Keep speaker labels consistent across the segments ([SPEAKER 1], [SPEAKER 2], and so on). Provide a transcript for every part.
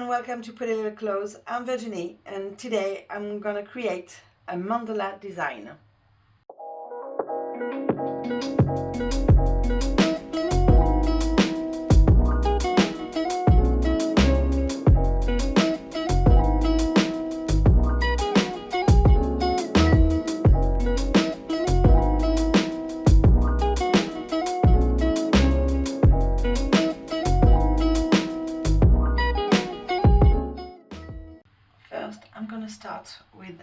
[SPEAKER 1] welcome to Pretty Little Clothes. I'm Virginie and today I'm gonna create a mandala design. First, I'm going to start with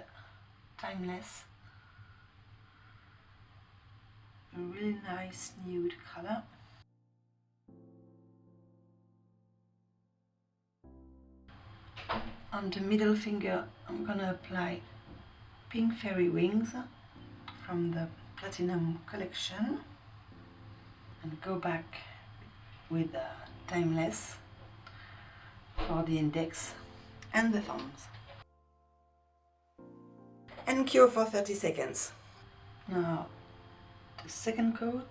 [SPEAKER 1] Timeless, a really nice nude color. On the middle finger, I'm going to apply Pink Fairy Wings from the Platinum collection and go back with Timeless for the index and the thumbs. And cure for 30 seconds. Now the second coat.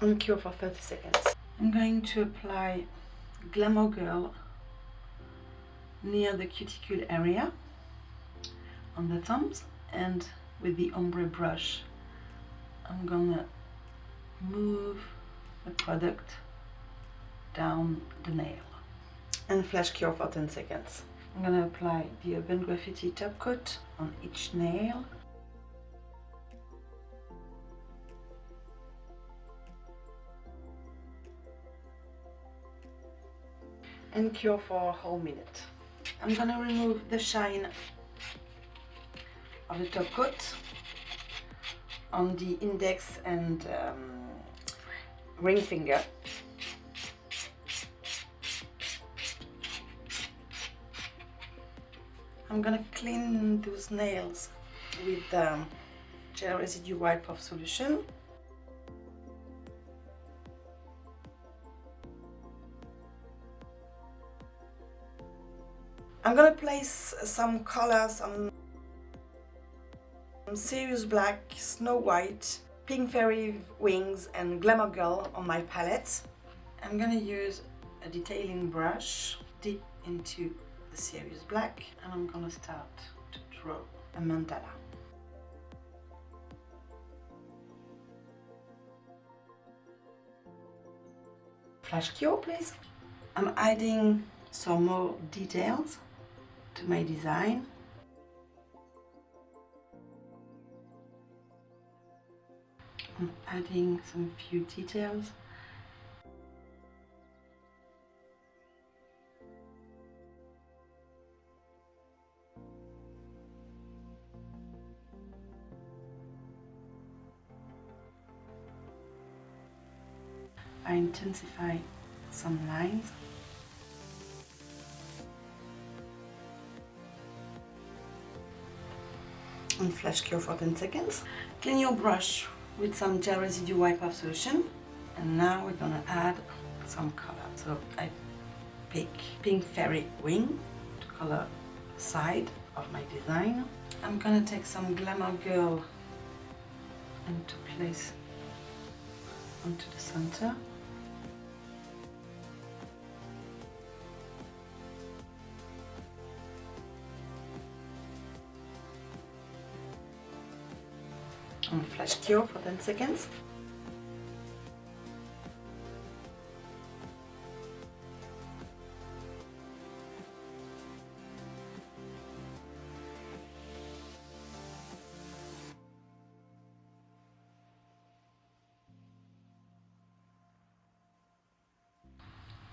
[SPEAKER 1] And cure for 30 seconds. I'm going to apply Glamour Girl near the cuticle area on the thumbs, and with the ombre brush I'm gonna move the product down the nail and flash cure for 10 seconds. I'm gonna apply the Urban Graffiti top coat on each nail. And cure for a whole minute. I'm gonna remove the shine of the top coat on the index and ring finger. I'm gonna clean those nails with gel residue wipe off solution. I'm gonna place some colors on Serious Black, Snow White, Pink Fairy Wings and Glamour Girl on my palette. I'm gonna use a detailing brush, dip into the Serious Black, and I'm gonna start to draw a mandala. Flash cure, please. I'm adding some more details to my design. I'm adding some few details. I intensify some lines. And flash cure for 10 seconds. Clean your brush with some gel residue wipe off solution, and now we're gonna add some color. So I pick Pink Fairy Wing to color the side of my design. I'm gonna take some Glamour Girl and to place onto the center. And flash cure for 10 seconds.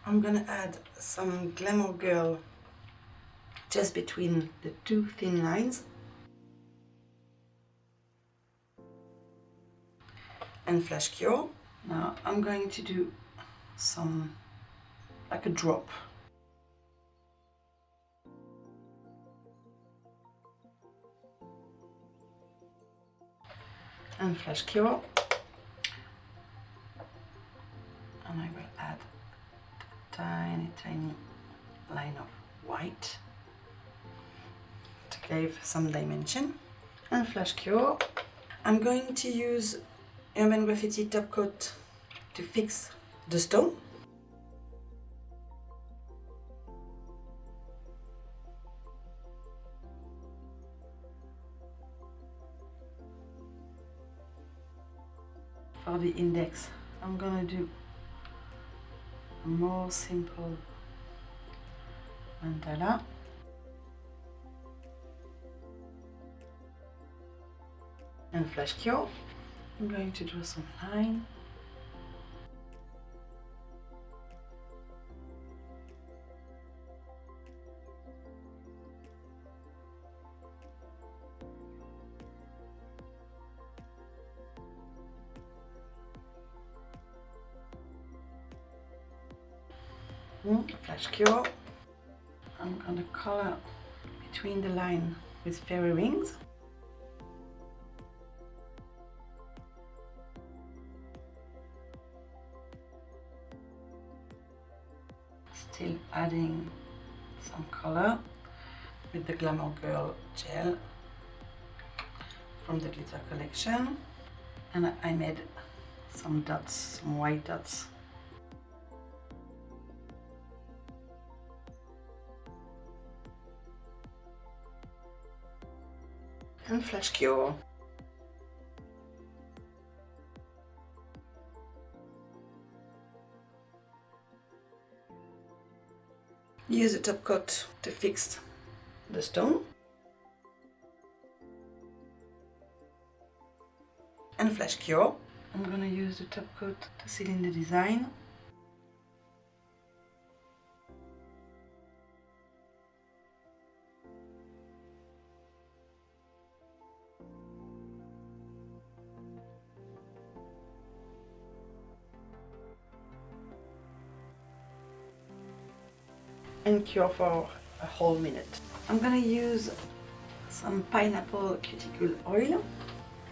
[SPEAKER 1] I'm gonna add some Glamour Girl just between the two thin lines. And flash cure. Now I'm going to do some, like a drop. And flash cure. And I will add a tiny line of white to give some dimension. And flash cure. I'm going to use Urban Graffiti top coat to fix the stone. For the index, I'm gonna do a more simple mandala. And flash cure. I'm going to draw some line. Flash cure. I'm gonna color between the line with fairy rings. Still adding some color with the Glamour Girl gel from the glitter collection, and I made some dots, some white dots. And flash cure. Use a top coat to fix the stone. And flash cure. I'm gonna use the top coat to seal in the design. And cure for a whole minute. I'm gonna use some pineapple cuticle oil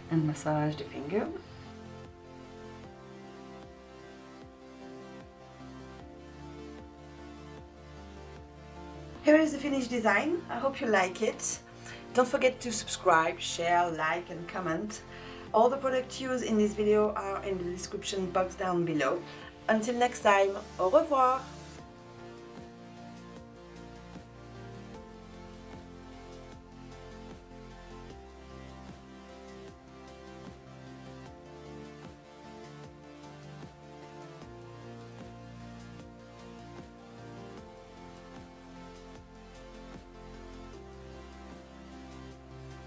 [SPEAKER 1] and massage the finger. Here is the finished design. I hope you like it. Don't forget to subscribe, share, like and comment. All the products used in this video are in the description box down below. Until next time, au revoir!